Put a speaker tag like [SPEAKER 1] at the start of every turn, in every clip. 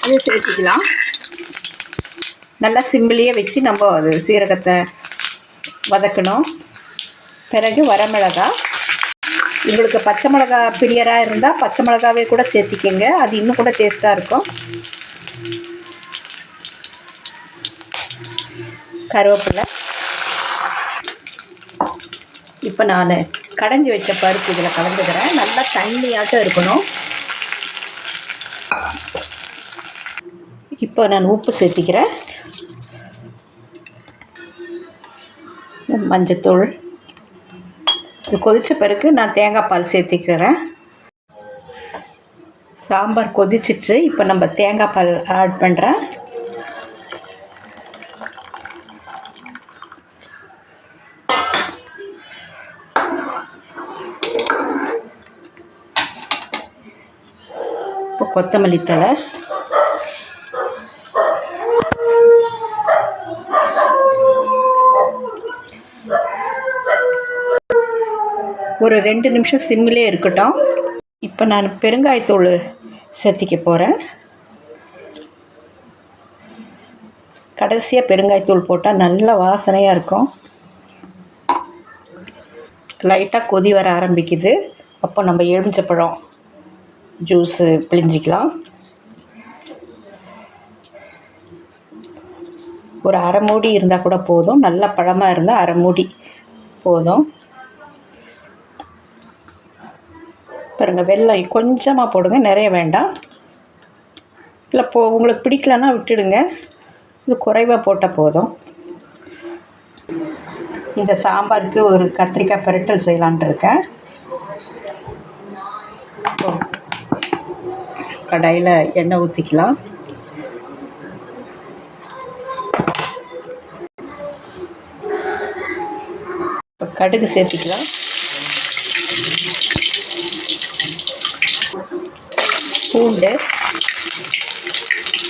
[SPEAKER 1] அதை சேர்த்துக்கலாம். நல்லா சிம்மிலேயே வச்சு நம்ம அது சீரகத்தை வதக்கணும். பிறகு வரமிளகா, உங்களுக்கு பச்சை மிளகா பிரியராக இருந்தால் பச்சை மிளகாவே கூட சேர்த்திக்கங்க, அது இன்னும் கூட டேஸ்ட்டாக இருக்கும். கருவேப்பிலை. இப்போ நான் கடைஞ்சி வச்ச பருப்பு இதில் கலந்துக்கிறேன். நல்லா தண்ணியாட்டம் இருக்கணும். இப்போ நான் உப்பு சேர்த்திக்கிறேன், மஞ்சத்தூள். இது கொதித்த பிறகு நான் தேங்காய் பால் சேர்த்திக்கிறேன். சாம்பார் கொதிச்சிட்டு இப்போ நம்ம தேங்காய் பால் ஆட் பண்ணுறேன். இப்போ கொத்தமல்லி தழை, ஒரு 2 நிமிஷம் சிம்மிலே இருக்கட்டும். இப்போ நான் பெருங்காயத்தூள் சேர்த்திக்க போகிறேன். கடைசியாக பெருங்காயத்தூள் போட்டால் நல்ல வாசனையாக இருக்கும். லைட்டாக கொதி வர ஆரம்பிக்குது. அப்போ நம்ம எலுமிச்சப்பழம் ஜூஸு பிழிஞ்சிக்கலாம். ஒரு அரை மூடி இருந்தால் கூட போதும். நல்ல பழமாக இருந்தால் அரை மூடி போதும். பாருங்கள், வெல்லம் கொஞ்சமாக போடுங்க, நிறைய வேண்டாம். இல்லை உங்களுக்கு பிடிக்கலன்னா விட்டுடுங்க, இது குறைவாக போட்டால் போதும். இந்த சாம்பாருக்கு ஒரு கத்திரிக்காய் பிரட்டல் செய்யலான்ட்டு இருக்கேன். கடாயில் எண்ணெய் ஊற்றிக்கலாம். இப்போ கடுகு சேர்த்திக்கலாம். பூண்டு,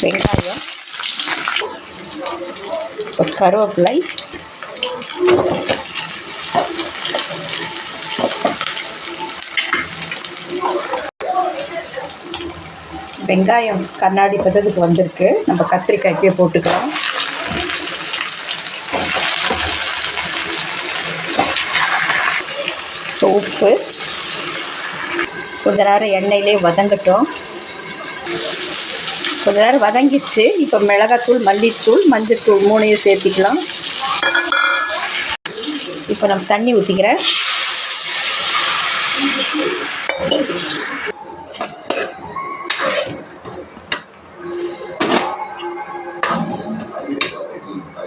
[SPEAKER 1] வெங்காயம், கருவேப்பிலை, வெங்காயம் கண்ணாடி பதத்துக்கு வந்திருக்கு. நம்ம கத்திரிக்காய்க்கே போட்டுக்கலாம். உப்பு, கொஞ்ச நேரம் எண்ணெயிலே வதங்கட்டும். கொஞ்ச நேரம் வதங்கிச்சு. இப்போ மிளகாத்தூள், மல்லித்தூள், மஞ்சத்தூள் 3ஐயும் சேர்த்திக்கலாம். இப்போ நம்ம தண்ணி ஊற்றிக்கிறேன்.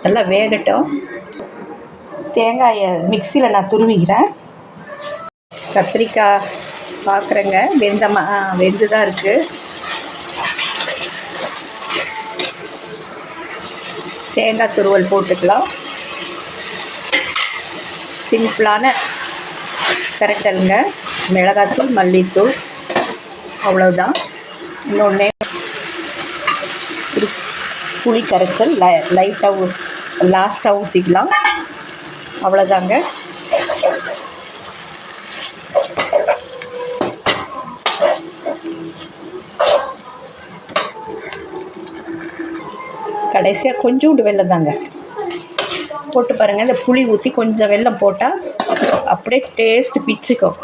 [SPEAKER 1] நல்லா வேகட்டும். தேங்காயை மிக்சியில் நான் துருவிக்கிறேன். கத்திரிக்காய் பார்க்குறேங்க, வெந்து தான் இருக்குது. தேங்காய் துருவல் போட்டுக்கலாம். சிம்பிளான கரைட்டலுங்க. மிளகாத்தூள், மல்லித்தூள், அவ்வளோதான். இன்னொன்று புளி கரைச்சல் லைட்டாக லாஸ்ட்டாக ஊற்றிக்கலாம். அவ்வளோதாங்க. கடைசியாக கொஞ்சோண்டு வெல்லம் தாங்க போட்டு பாருங்கள். இந்த புளி ஊற்றி கொஞ்சம் வெல்லம் போட்டால் அப்படியே டேஸ்ட்டு பிச்சுக்கும்.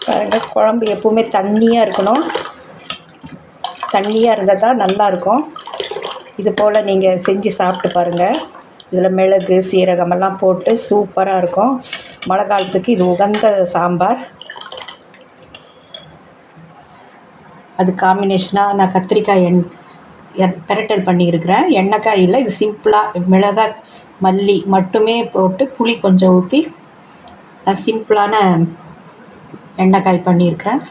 [SPEAKER 1] பாருங்கள், குழம்பு எப்பவுமே தண்ணியாக இருக்கணும். தண்ணியாக இருந்தால் தான் நல்லாயிருக்கும். இது போல் நீங்கள் செஞ்சு சாப்பிட்டு பாருங்கள். இதில் மிளகு, சீரகமெல்லாம் போட்டு சூப்பராக இருக்கும். மழை காலத்துக்கு இது உகந்த சாம்பார். அது காம்பினேஷனாக நான் கத்திரிக்காய் பிரட்டல் பண்ணியிருக்கிறேன். எண்ணெய்க்காய் இல்லை, இது சிம்பிளாக மிளகாய், மல்லி மட்டுமே போட்டு புளி கொஞ்சம் ஊற்றி நான் சிம்பிளான எண்ணெய்க்காய் பண்ணியிருக்கிறேன்.